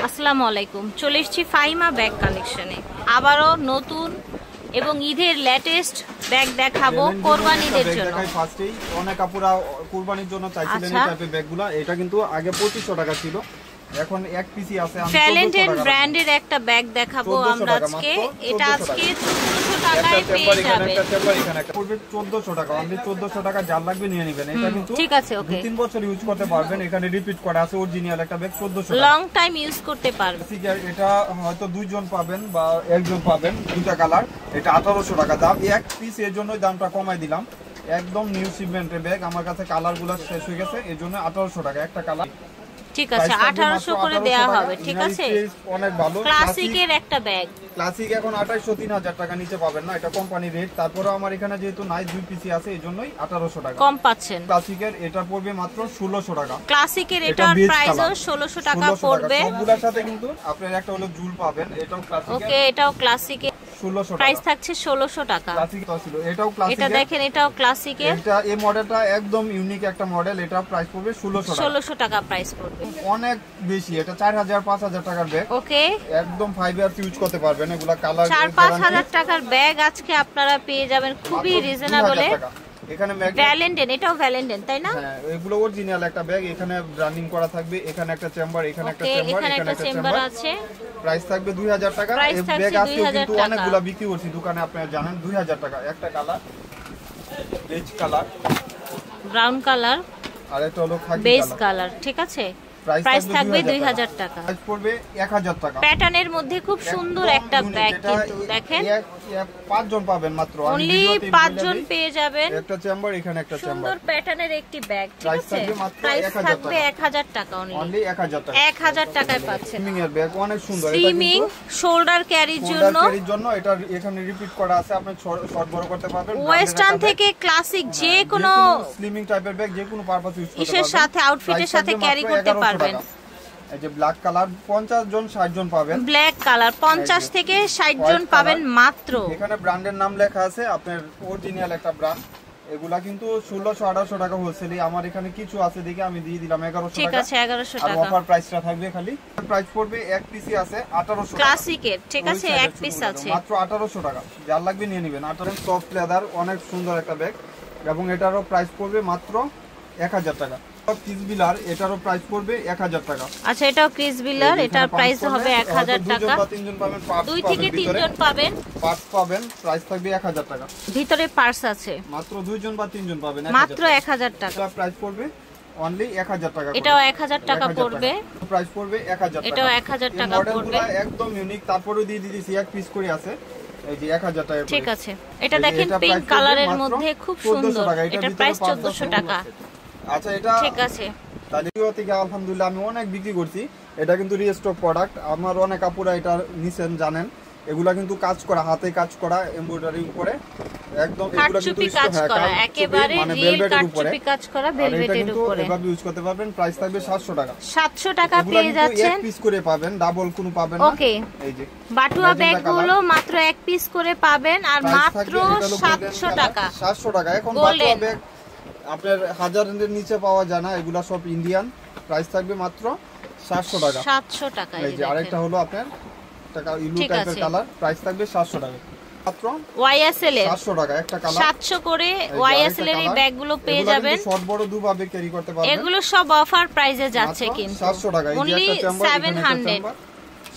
আসসালামু আলাইকুম। চলে এসেছি ফাইমা ব্যাগ কালেকশনে। আবারও নতুন এবং ঈদের লেটেস্ট ব্যাগ দেখাবো কোরবানিদের জন্য। ফার্স্টেই অনেক আপুরা কুরবানির জন্য চাইছিলেন এই টাইপের ব্যাগগুলো। এটা কিন্তু আগে 2500 টাকা ছিল, এখন এক পিসি আছে। আমি ভ্যালেন্টাইন ব্র্যান্ডের একটা ব্যাগ দেখাবো আমরা আজকে। এটা আজকে 1400 টাকায় পেয়ে যাবেন। এখানে একটা পড়বে 1400 টাকা, অনলি 1400 টাকা। যার লাগবে নিয়ে নেবেন। এটা কিন্তু ঠিক আছে, ওকে, 3 বছর ইউজ করতে পারবেন। এখানে রিপিট করা আছে, অরিজিনাল একটা ব্যাগ 1400 টাকা, লং টাইম ইউজ করতে পারবেন। এটা হয়তো দুইজন পাবেন বা একজন পাবেন, দুটো কালার। এটা 1800 টাকা দাম। এক পিস এর জন্যই দামটা কমাই দিলাম। একদম নিউ শিপমেন্টের ব্যাগ। আমার কাছে কালারগুলো শেষ হয়ে গেছে, এর জন্য 1800 টাকা একটা কালার। ঠিক আছে, 1800 করে দেয়া হবে। ঠিক আছে, অনেক ভালো ক্লাসিকের একটা ব্যাগ। ক্লাসিক এখন 2800 3000 টাকা নিচে পাবেন না, এটা কোম্পানি রেট। তারপরে আমার এখানে যেহেতু নাই, দুই পিসি আছে, এজন্যই 1800 টাকা কম পাচ্ছেন। ক্লাসিকের এটা পড়বে মাত্র 1600 টাকা। ক্লাসিকের এটার প্রাইসও 1600 টাকা পড়বে। সবগুলোর সাথে কিন্তু আপনার একটা হলো জুল পাবেন। এটাও ক্লাসিক। ওকে, এটাও ক্লাসিকের 1600 টাকা প্রাইস থাকছে 1600 টাকা। ক্লাসিক তো ছিল, এটাও ক্লাসিক। এটা দেখেন, এটাও ক্লাসিকের। এটা এই মডেলটা একদম ইউনিক একটা মডেল। এটা প্রাইস পড়বে 1600 টাকা প্রাইস পড়বে। অনেক বেশি, এটা 4000 5000 টাকার ব্যাগ। ওকে, একদম 5 ইয়ার্স ইউজ করতে পারবেন। এগুলা কালার 4-5000 টাকার ব্যাগ আজকে আপনারা পেয়ে যাবেন খুবই রিজনেবলে। এখানে ভ্যালেন্টাইন, এটাও ভ্যালেন্টাইন, তাই না? হ্যাঁ, এগুলো অরিজিনাল একটা ব্যাগ। এখানে ব্র্যান্ডিং করা থাকবে। এখানে একটা চেম্বার, এখানে একটা চেম্বার, এখানে একটা চেম্বার আছে। প্রাইস থাকবে 2000 টাকা। এই ব্যাগ আজকে কিন্তু অনেকগুলো বিক্রি করছি দোকানে, আপনারা জানেন। 2000 টাকা একটা colour, beige colour, brown colour, আর একটা হলো খাকি বেজ কালার। ঠিক আছে, প্রাইস থাকবে 2000 টাকা। প্রাইস পড়বে 1000 টাকা। প্যাটার্নের মধ্যে খুব সুন্দর একটা ব্যাগ, কিন্তু দেখেন 5 জন পাবেন মাত্র। অনলি 5 জন পেয়ে যাবেন। একটা চেম্বার, এখানে একটা চেম্বার, সুন্দর প্যাটার্নের একটি ব্যাগ। ঠিক প্রাইস আছে, থাকবে মাত্র প্রাইস 1000 থাকবে 1000 টাকা। অনলি 1000 টাকা। 1000 টাকায় পাচ্ছেন। স্লিমিং এর ব্যাগ অনেক সুন্দর। এটা স্লিমিং শোল্ডার ক্যারির জন্য। এটা এখানে রিপিট করা আছে, আপনি শর্ট বড় করতে পারবেন। ওয়েস্টার্ন থেকে ক্লাসিক যে কোনো স্লিমিং টাইপের ব্যাগ যে কোনো পারপাস ইউজ করতে পারবেন। এর সাথে আউটফিটের সাথে ক্যারি করতে পারবেন। এই যে ব্ল্যাক কালার 50 জন 60 জন পাবেন। ব্ল্যাক কালার 50 থেকে 60 জন পাবেন মাত্র। এখানে ব্র্যান্ডের নাম লেখা আছে, আপনার অরিজিনাল একটা ব্র্যান্ড। এগুলা কিন্তু 1600-1800 টাকা হোলসেলে। আমার এখানে কিছু আছে দেখে আমি দিয়ে দিলাম 1100 টাকা। ঠিক আছে, 1100 টাকা। আর অফার প্রাইসটা থাকবে খালি। প্রাইস পড়বে এক পিসি আছে 1800 টাকা ক্লাসিকের। ঠিক আছে, এক পিস আছে মাত্র 1800 টাকা। যার লাগবে নিয়ে নেবেন। 18 সফট লেদার, অনেক সুন্দর একটা ব্যাগ। এবং এটারও প্রাইস পড়বে মাত্র 1000 টাকা। ক্রিস বিলার, এটারও প্রাইস পড়বে 1000 টাকা। আচ্ছা, এটাও ক্রিস বিলার, এটার প্রাইস হবে 1000 টাকা। 2 থেকে 3 জন পাবেন, 2 থেকে 3 জন পাবেন, পার্টস পাবেন। প্রাইস থাকবে 1000 টাকা। ভিতরে পার্টস আছে। মাত্র 2 জন বা 3 জন পাবেন, মাত্র 1000 টাকা। প্রাইস পড়বে অনলি 1000 টাকা। এটাও 1000 টাকা পড়বে। প্রাইস পড়বে 1000 টাকা। এটাও 1000 টাকা পড়বে। একদম ইউনিক। তারপরেও দিয়ে দিয়েছি এক পিস করে আছে, এই যে 1000 টাকা। ঠিক আছে, এটা দেখেন পিঙ্ক কালারের মধ্যে খুব সুন্দর। এটা প্রাইস 1400 টাকা। আচ্ছা, এটা ঠিক আছে। তাহলে থেকে আলহামদুলিল্লাহ আমি অনেক বিক্রি করছি। এটা কিন্তু রিস্টক প্রোডাক্ট। আমার অনেক আপুরা এটা নিছেন, জানেন। এগুলা কিন্তু কাজ করা, হাতে কাজ করা, এমব্রয়ডারি করে একদম। এগুলা কিন্তু কাজ করা, একেবারে রিয়েল কাটচুপি কাজ করা, ভেলভেটের উপরে। এভাবে ইউজ করতে পারবেন। প্রাইস থাকবে 700 টাকা। 700 টাকা পেয়ে যাচ্ছেন। এক পিস করে পাবেন, ডাবল কোনো পাবেন না। ওকে, এই যে বাটুয়া ব্যাগগুলো মাত্র এক পিস করে পাবেন, আর মাত্র 700 টাকা। 700 টাকা। এখন বাটুয়া ব্যাগ আপনার 1000 এর নিচে পাওয়া যায় না, এগুলা সব ইন্ডিয়ান। প্রাইস থাকবে মাত্র 700 টাকা। 700 টাকা। এই যে আরেকটা হলো আপনার টাকা ইলু টাইপের কালার, প্রাইস থাকবে 700 টাকা মাত্র। ওয়াইএসএল এর 700 টাকা একটা কালার। 700 করে ওয়াইএসএল এর এই ব্যাগগুলো পেয়ে যাবেন। শর্ট বড় দুভাবে ক্যারি করতে পারবেন। এগুলো সব অফার প্রাইসে যাচ্ছে কিন্তু 700 টাকা। এই যে একটা চেম্বার, 700।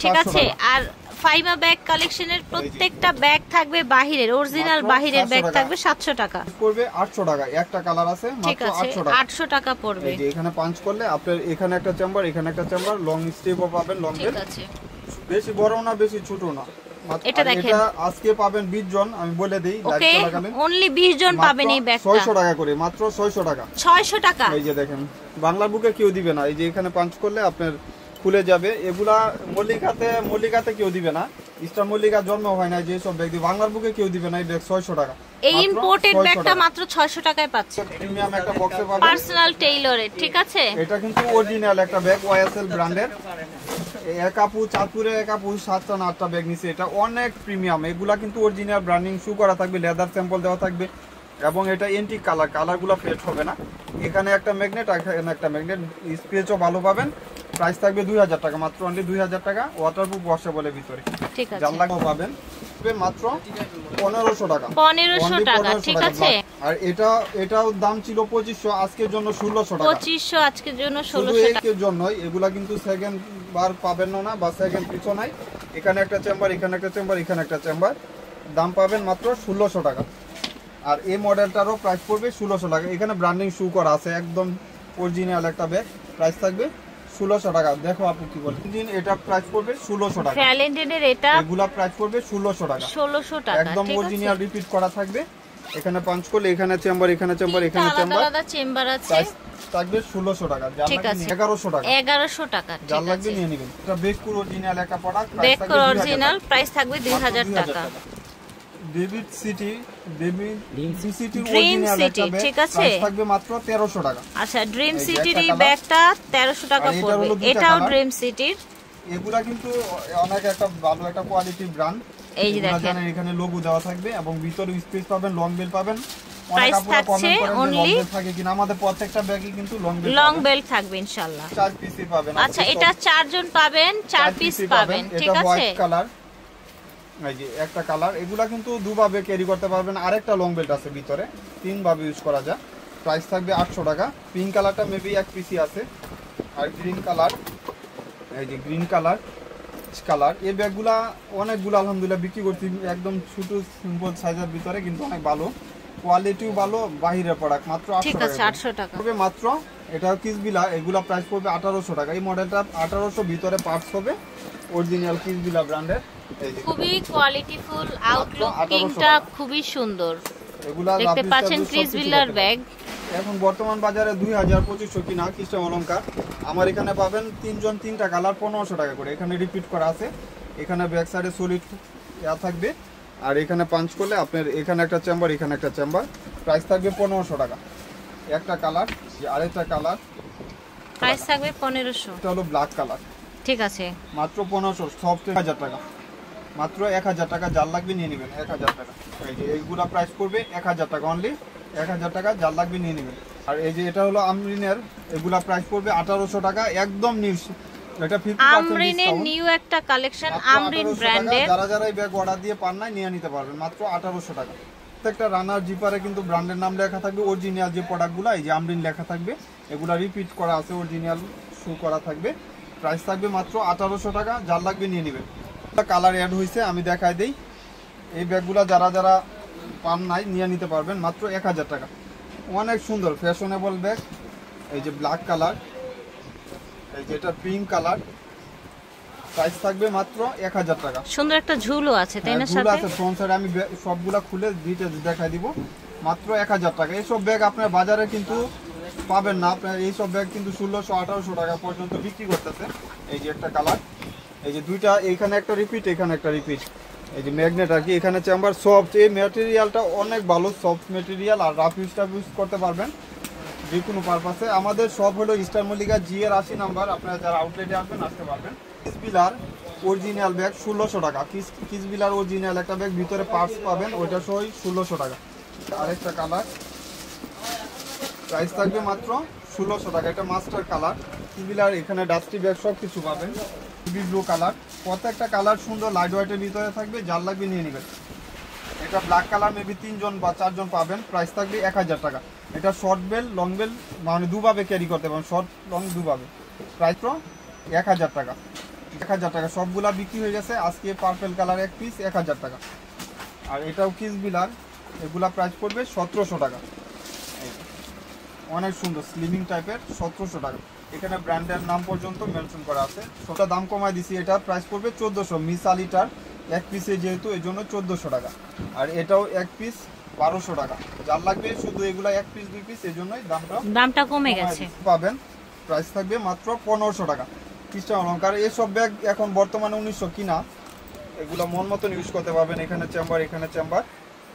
ঠিক আছে, আর ফাইমা ব্যাগ কালেকশনের প্রত্যেকটা ব্যাগ থাকবে বাহিরের, অরিজিনাল বাহিরের ব্যাগ থাকবে 700 টাকা। পড়বে 800 টাকা। একটা কালার আছে মাত্র 800 টাকা। 800 টাকা পড়বে। এই যে এখানে পাঁচ করলে আপনার এখানে একটা চেম্বার, এখানে একটা চেম্বার, লং স্টেপও পাবেন। লং ঠিক আছে, বেশি বড় না বেশি ছোট না। এটা দেখেন, এটা আজকে পাবেন 20 জন। আমি বলে দেই, ওকে, অনলি 20 জন পাবেন এই ব্যাগটা। 600 টাকা করে, মাত্র 600 টাকা। 600 টাকা। এই যে দেখেন, বাংলার বুকে কেউ দিবে না। এই যে এখানে পাঁচ করলে আপনার খুলে যাবে। এগুলা মল্লিকাতে কেউ দিবে না। স্টার মল্লিকা জন্ম হয় না, যে সব ব্যাগ দিবে বাংলার বুকে কেউ দিবে না। এই ব্যাগ 600 টাকা। এই ইম্পোর্টেড ব্যাগটা মাত্র 600 টাকায় পাচ্ছেন। প্রিমিয়াম একটা বক্সে পাবেন, পার্সোনাল টেইলরের। ঠিক আছে, এটা কিন্তু অরিজিনাল একটা ব্যাগ, ওয়াইএসএল ব্র্যান্ডের। এক আপু চাঁদপুরে, এক আপু 7টা না 8টা ব্যাগ নিছে। এটা অনেক প্রিমিয়াম। এগুলা কিন্তু অরিজিনাল ব্র্যান্ডিং শু করা থাকবে, লেদার স্যাম্পল দেওয়া থাকবে। এবং এটা এন্টিক কালারগুলো ফেড হবে না। এখানে একটা ম্যাগনেট, এখানে একটা ম্যাগনেট, স্পেসও ভালো পাবেন। প্রাইস থাকবে 2000 টাকা, মাত্র অনলি 2000 টাকা, ওয়াটারপ্রুফ ওয়াশেবলের ভিতরে। ঠিক আছে, যার লাগবে পাবেন মাত্র 1500 টাকা, 1500 টাকা। ঠিক আছে, আর এটাও দাম ছিল 2500, আজকের জন্য 1600 টাকা। 2500 আজকের জন্য, শুধু 1600 টাকা এর জন্যই। এগুলা কিন্তু সেকেন্ড বার পাবেন না, বা সেকেন্ড পিছু নাই। এখানে একটা চেম্বার, এখানে একটা চেম্বার, এখানে একটা চেম্বার, দাম পাবেন মাত্র 1600 টাকা। আর এই মডেলটারও প্রাইস পড়বে 1600 টাকা। এখানে ব্র্যান্ডিং শু করা আছে, একদম অরিজিনাল একটা ব্যাগ, প্রাইস থাকবে 1600 টাকা। দেখো আপু কি বলেন, এটা প্রাইস পড়বে 1600 টাকা। ভ্যালেন্টাইনের এটা এগুলা প্রাইস পড়বে 1600 টাকা, 1600 টাকা। একদম অরিজিনাল রিপিট করা থাকবে। এখানে পাঁচ করলে এখানে চেম্বার, এখানে চেম্বার, এখানে চেম্বার, আলাদা চেম্বার আছে, প্রাইস থাকবে 1600 টাকা। যার লাগবে 1100 টাকা, 1100 টাকা। যার লাগবে নিয়ে নেবেন। এটা বেকুর অরিজিনাল একটা প্রোডাক্ট, বেকুর অরিজিনাল, প্রাইস থাকবে 2000 টাকা। David city, dream city dream original city, একটা ব্যাগ, ঠিক আছে, প্রাইস থাকবে মাত্র 1300 টাকা। আচ্ছা, ড্রিম সিটির এই ব্যাগটা 1300 টাকা পড়বে। এটাও ড্রিম সিটির। এগুলা কিন্তু অনেক একটা ভালো একটা কোয়ালিটির ব্র্যান্ড। এই যে দেখেন, এখানে লোগো দেওয়া থাকবে এবং ভিতরে স্পেস পাবেন, লং বেল পাবেন। প্রাইস থাকছে অনলি, থাকে কিনা আমাদের প্রত্যেকটা ব্যাগে কিন্তু লং বেল থাকবে ইনশাআল্লাহ। 4 পিসই পাবেন। আচ্ছা, এটা 4 জন পাবেন, 4 পিস পাবেন। ঠিক আছে, হোয়াইট কালার, এই যে একটা কালার। এগুলা কিন্তু দুভাবে ক্যারি করতে পারবেন। আরেকটা লং বেল্ট আছে ভিতরে, তিন ভাবে ইউজ করা যায়। প্রাইস থাকবে 800 টাকা। পিঙ্ক কালারটা মেবি এক পিসই আছে। আর গ্রিন কালার, এই যে গ্রিন কালার, এই ব্যাগগুলা অনেকগুলো আলহামদুলিল্লাহ বিক্রি করছি, একদম ছোট সিম্পল সাইজের ভিতরে, কিন্তু অনেক ভালো কোয়ালিটিও ভালো, বাহিরের প্রোডাক্ট। মাত্র 800 টাকা হবে মাত্র। এটা কিসবিলা, এগুলা প্রাইস পড়বে 1800 টাকা। এই মডেলটা 1800, ভিতরে পার্টস হবে অরিজিনাল কিসবিলা ব্র্যান্ডের। খুবই কোয়ালিটিফুল, আউটলুক পিঙ্কটা খুবই সুন্দর। এগুলা দেখতে পাচ্ছেন কিসবিলার ব্যাগ। এখন বর্তমান বাজারে 2000-2500 কিনা খ্রিস্টান অলংকার। আমার এখানে পাবেন 3 জন 3টা কালার 1500 টাকা করে। এখানে রিপিট করা আছে, এখানে ব্যাক সাইডে সলিড থাকবে, আর এখানে পাঞ্চ করলে আপনার এখানে একটা চেম্বার, এখানে একটা চেম্বার। প্রাইস থাকবে 1500 টাকা। একটা কালার, আরেকটা কালার, প্রাইস থাকবে 1500। এটা হলো ব্ল্যাক কালার। ঠিক আছে, মাত্র 1500, সফট 1000 টাকা, মাত্র 1000 টাকা। যার লাগবে নিয়ে নেবেন, 1000 টাকা। এই যে এইগুলা প্রাইস পড়বে 1000 টাকা অনলি, 1000 টাকা। যার লাগবে নিয়ে নেবেন। আর এই যে এটা হলো আমরিনের, এগুলা প্রাইস পড়বে 1800 টাকা, একদম নিউ। এটা 50% আমরিনের নিউ একটা কালেকশন, আমরিন ব্র্যান্ডের। যারা এই ব্যাগ অর্ডার দিয়ে পান নাই, নিয়ে নিতে পারবেন মাত্র 1800 টাকা। প্রত্যেকটা রানার জিপারে কিন্তু ব্র্যান্ডের নাম লেখা থাকবে। অরিজিনাল যে প্রোডাক্টগুলো, এই যে আমরিন লেখা থাকবে, এগুলা রিপিট করা আছে, অরিজিনাল শু করা থাকবে। প্রাইস থাকবে মাত্র 1800 টাকা। যার লাগবে নিয়ে নেবেন। কালার অ্যাড হয়েছে, আমি দেখাই দেই। এই ব্যাগগুলা যারা পান নাই, নিয়ে নিতে পারবেন মাত্র 1000 টাকা। অনেক সুন্দর ফ্যাশনেবল ব্যাগ। এই যে ব্ল্যাক কালার, এই যে এটা পিঙ্ক কালার, প্রাইস থাকবে মাত্র 1000 টাকা। সুন্দর একটা ঝুলও আছে, তাই না? সাথে আছে ফ্রন্ট সাইডে। আমি সবগুলা খুলে ডিটেইলস দেখাই দিব। মাত্র 1000 টাকা। এইসব ব্যাগ আপনার বাজারে কিন্তু পাবেন না। আপনার এইসব ব্যাগ কিন্তু 1600-1800 টাকা পর্যন্ত বিক্রি করতেছে। এই যে একটা কালার, এই যে দুইটা, এইখানে একটা রিপিট, এখানে একটা রিপিট। এই যে ম্যাগনেট আর কি, এখানে চেম্বার সফট। এই ম্যাটেরিয়ালটা অনেক ভালো, সফট ম্যাটেরিয়াল, আর রাফ ইউজ করতে পারবেন যে কোনো পারপাসে। আমাদের সব হলো স্টার মল্লিকা GR 80 নাম্বার। আপনারা যারা আউটলেটে আসবেন, আসতে পারবেন। কিসবিলার অরিজিনাল ব্যাগ 1600 টাকা। কিসবিলার অরিজিনাল একটা ব্যাগ, ভিতরে পার্টস পাবেন, ওইটা সহ 1600 টাকা। আরেকটা কালার, প্রাইস থাকবে মাত্র 1600 টাকা। এটা মাস্টার কালার কিসবিলার। এখানে ডাস্টি ব্যাগ সব কিছু পাবেন। ব্লু কালার, প্রত্যেকটা কালার সুন্দর, লাইট ওয়েটের ভিতরে থাকবে। যার লাগবে নিয়ে নেবেন। এটা ব্ল্যাক কালার, মেবি 3 জন বা 4 জন পাবেন। প্রাইস থাকবে 1000 টাকা। এটা শর্ট বেল, লং বেল, মানে দুভাবে ক্যারি করতে পারেন, শর্ট লং দুভাবে। প্রাইস 1000 টাকা। 1000 টাকা। সবগুলা বিক্রি হয়ে গেছে আজকে। পার্পল কালার এক পিস 1000 টাকা। আর এটাও কিসবিলার, এগুলা প্রাইস পড়বে 1700 টাকা। অনেক সুন্দর স্লিমিং টাইপের, 1700 টাকা। এখানে ব্র্যান্ডের নাম পর্যন্ত মেনশন করা আছে। সবটা দাম কমায় দিছি। এটা প্রাইস পড়বে 1400। মিস আলিটার এক পিসে যেহেতু, এই জন্য 1400 টাকা। আর এটাও এক পিস 1200 টাকা। যার লাগবে শুধু এগুলা এক পিস 2 পিস, এই জন্যই দামটা কমে গেছে। পাবেন, প্রাইস থাকবে মাত্র 1500 টাকা। খ্রিস্টান অলংকার এসব ব্যাগ এখন বর্তমানে 1900 কিনা। এগুলো মন মতন ইউজ করতে পারবেন। এখানে চেম্বার, এখানে চেম্বার।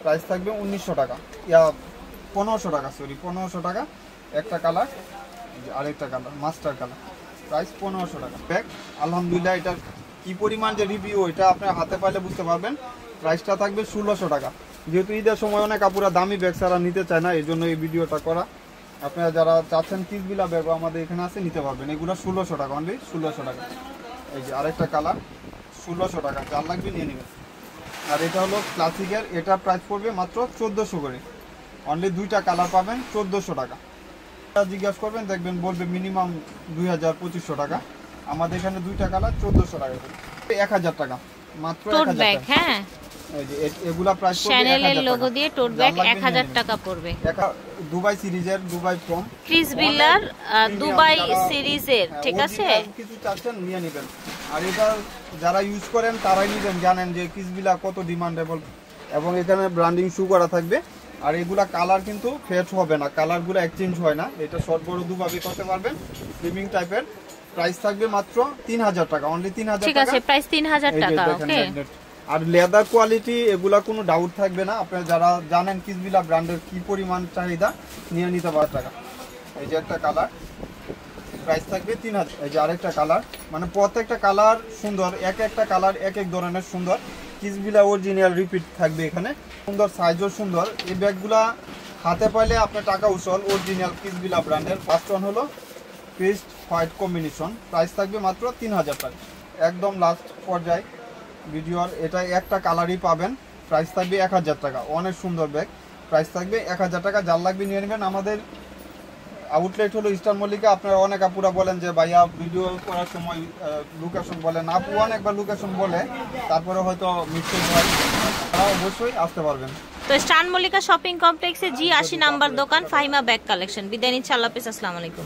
প্রাইস থাকবে 1900 টাকা, 1500 টাকা, সরি 1500 টাকা। একটা কালার, আরেকটা কালার মাস্টার কালার, প্রাইস 1500 টাকা। ব্যাগ আলহামদুলিল্লাহ, এটার কি পরিমাণ যে রিভিউ, এটা আপনার হাতে পাইলে বুঝতে পারবেন। প্রাইসটা থাকবে 1600 টাকা। যেহেতু ঈদের সময় অনেক আপুরা দামি ব্যাগ ছাড়া নিতে চায় না, এই জন্য এই ভিডিওটা করা। আপনারা যারা চাচ্ছেন কিসবিলা ব্যাগ আমাদের এখানে আছে নিতে পারবেন। এগুলো 1600 টাকা, অনলি 1600 টাকা। এই যে আরেকটা কালার 1600 টাকা, যার লাগবে নিয়ে নেবেন। আর এটা হলো ক্লাসিকের, এটা প্রাইস পড়বে মাত্র 1400 করে। অনলি 2টা কালার পাবেন 1400 টাকা। জিজ্ঞাসা করবেন দেখবেন বলবে মিনিমাম 2000-2500 টাকা। আমাদের এখানে 2টা কালার 1400 টাকা, 1000 টাকা মাত্র। টোট ব্যাগ, হ্যাঁ এই যে এগুলা প্রাইস পড়বে চ্যানেলের লোগো দিয়ে টোট ব্যাগ 1000 টাকা পড়বে। দুবাই সিরিজের, দুবাই ফ্রম ক্রিসবিলার দুবাই সিরিজের, ঠিক আছে। কিছু চাচ্ছেন নিয়ে নেবেন। আর এটা যারা ইউজ করেন তারাই নেবেন, জানেন যে ক্রিসবিলা কত ডিমান্ডেবল, এবং এখানে ব্র্যান্ডিং শু করা থাকবে। আর এগুলা কালার কিন্তু ফেড হবে না, কালারগুলো এক্সচেঞ্জ হয় না। এটা শর্ট বড় দুভাবে করতে পারবেন, স্লিমিং টাইপের। প্রাইস থাকবে মাত্র 3000 টাকা, অনলি 3000 টাকা, ঠিক আছে। প্রাইস 3000 টাকা, ওকে। আর লেদার কোয়ালিটি এগুলা কোনো ডাউট থাকবে না। আপনারা যারা জানেন কিসবিলা ব্র্যান্ডের কি পরিমাণ চাহিদা, নিয়ে নিতে পারেন টাকা। এই যে একটা কালার, প্রাইস থাকবে 3000। এই যে আরেকটা কালার, মানে প্রত্যেকটা কালার সুন্দর, একটা কালার এক ধরনের সুন্দর। কিসবিলা অরিজিনাল রিপিট থাকবে এখানে, সুন্দর সাইজও সুন্দর। এই ব্যাগগুলা হাতে পাইলে আপনার টাকা উসল, অরিজিনাল কিসবিলা ব্র্যান্ডের। ফার্স্ট ওয়ান হলো পেস্ট হোয়াইট কম্বিনেশন, প্রাইস থাকবে মাত্র 3000 টাকা। একদম লাস্ট পর্যায়ে ভিডিওর এটা একটা কালারই পাবেন, প্রাইস থাকবে 1000 টাকা। অনেক সুন্দর ব্যাগ, প্রাইস থাকবে 1000 টাকা, যার লাগবে নিয়ে নেবেন। আমাদের আউটলেট হলো ইস্টার্ন মল্লিকা। আপনারা অনেক আপুরা বলেন যে ভাইয়া ভিডিও করার সময় লোকেশন বলেন, আপু অনেকবার লোকেশন বলে তারপরে হয়তো মিস্টেক হয়, তারা অবশ্যই আসতে পারবেন। তো ইস্টার্ন মল্লিকা শপিং কমপ্লেক্সে G80 নাম্বার দোকান, ফাহিমা ব্যাগ কালেকশন। বিদায় নিচ্ছি, আল্লাহ হাফেজ, আসসালামু আলাইকুম।